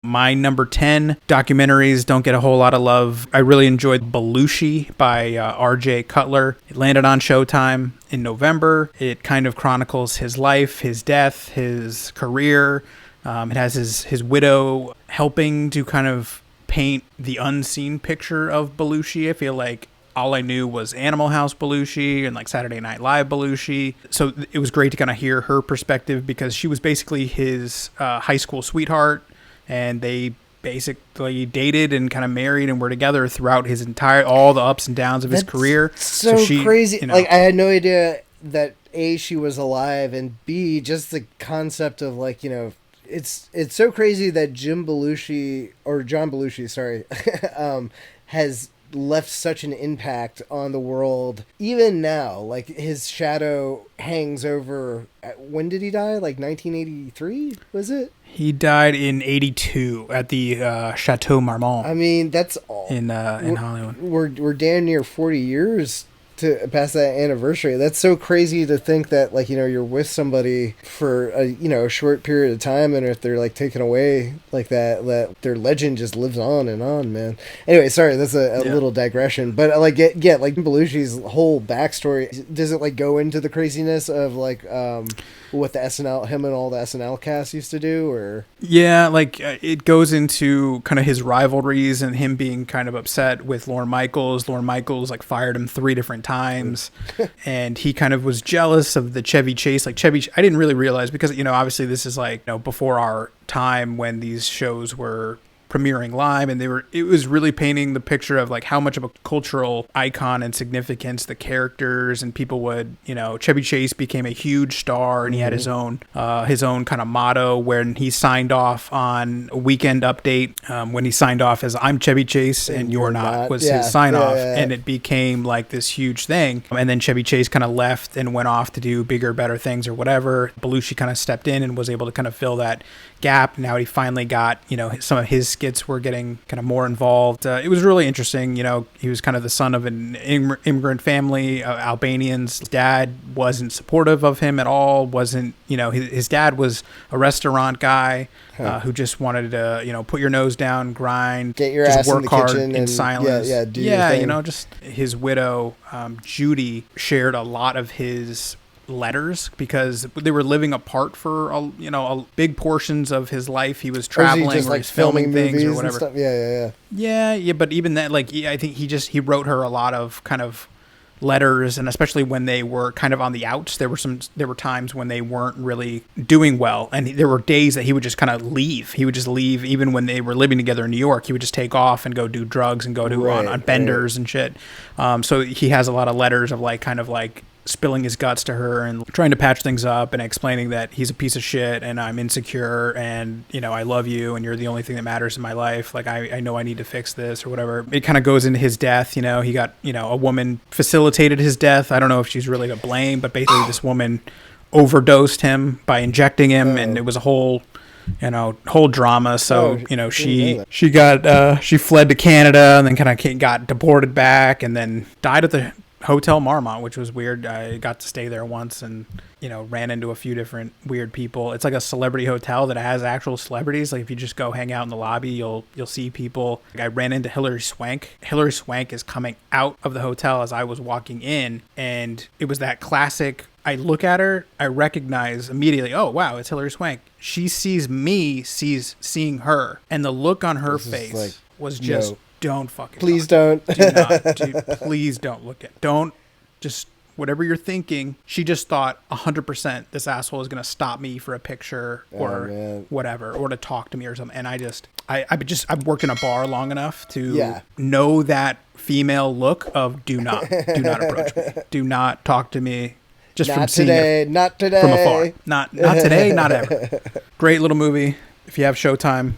My number 10 documentaries don't get a whole lot of love. I really enjoyed Belushi by R.J. Cutler. It landed on Showtime in November. It kind of chronicles his life, his death, his career. It has his widow helping to kind of paint the unseen picture of Belushi. I feel like all I knew was Animal House Belushi and like Saturday Night Live Belushi. So it was great to kind of hear her perspective because she was basically his high school sweetheart. And they basically dated and kind of married and were together throughout all the ups and downs of his career. So crazy. You know, like, I had no idea that A, she was alive, and B, just the concept of, like, you know, it's so crazy that John Belushi, sorry, has left such an impact on the world. Even now, like, his shadow hangs over. When did he die? Like 1983, was it? He died in 82 at the Chateau Marmont. I mean, that's all in Hollywood. We're damn near 40 years to past that anniversary. That's so crazy to think that, like, you know, you're with somebody for a short period of time, and if they're like taken away like that their legend just lives on and on, man. Anyway, sorry, that's a little digression, but like like Belushi's whole backstory, does it like go into the craziness of like what him and all the SNL cast used to do, or? Yeah, like it goes into kind of his rivalries and him being kind of upset with Lorne Michaels. Lorne Michaels like fired him 3 different times, and he kind of was jealous of the Chevy Chase. Like I didn't really realize, because, you know, obviously this is like, you know, before our time when these shows were premiering live, and it was really painting the picture of like how much of a cultural icon and significance the characters and people would, you know, Chevy Chase became a huge star, and he had his own kind of motto when he signed off on a Weekend Update, when he signed off as "I'm Chevy Chase and you're not" was his sign off, and it became like this huge thing. And then Chevy Chase kind of left and went off to do bigger, better things or whatever. Belushi kind of stepped in and was able to kind of fill that gap. Now he finally got, you know, some of his skits were getting kind of more involved. It was really interesting. You know, he was kind of the son of an immigrant family, Albanians. His dad wasn't supportive of him at all. Wasn't, you know, his dad was a restaurant guy who just wanted to, you know, put your nose down, grind, get your just ass work in the hard kitchen in silence. Do your thing. You know, just his widow, Judy, shared a lot of his letters because they were living apart for a big portions of his life. He was traveling, or, he just, or like, he's filming things or whatever. And stuff? Yeah. But even that, like, I think he wrote her a lot of kind of letters, and especially when they were kind of on the outs, there were times when they weren't really doing well, and there were days that he would just kind of leave. He would just leave, even when they were living together in New York. He would just take off and go do drugs and go to on benders and shit. So he has a lot of letters of like kind of like spilling his guts to her and trying to patch things up and explaining that he's a piece of shit and I'm insecure and, you know, I love you and you're the only thing that matters in my life. Like, I know I need to fix this or whatever. It kind of goes into his death. You know, he got, you know, a woman facilitated his death. I don't know if she's really to blame, but basically this woman overdosed him by injecting him, and it was a whole drama. So, you know, she fled to Canada and then kind of got deported back and then died at the Hotel Marmont, which was weird. I got to stay there once and, you know, ran into a few different weird people. It's like a celebrity hotel that has actual celebrities. Like, if you just go hang out in the lobby, you'll see people. Like, I ran into Hilary Swank. Hilary Swank is coming out of the hotel as I was walking in, and it was that classic. I look at her, I recognize immediately, oh, wow, it's Hilary Swank. She sees me, seeing her, and the look on her face was just... No. Don't fucking please don't. Do not, dude, please don't look at. Don't just whatever you're thinking. She just thought 100% this asshole is gonna stop me for a picture or whatever, or to talk to me or something. And I've worked in a bar long enough to know that female look of do not approach me, do not talk to me. Just from seeing it not today, from afar. Not today, not ever. Great little movie. If you have Showtime,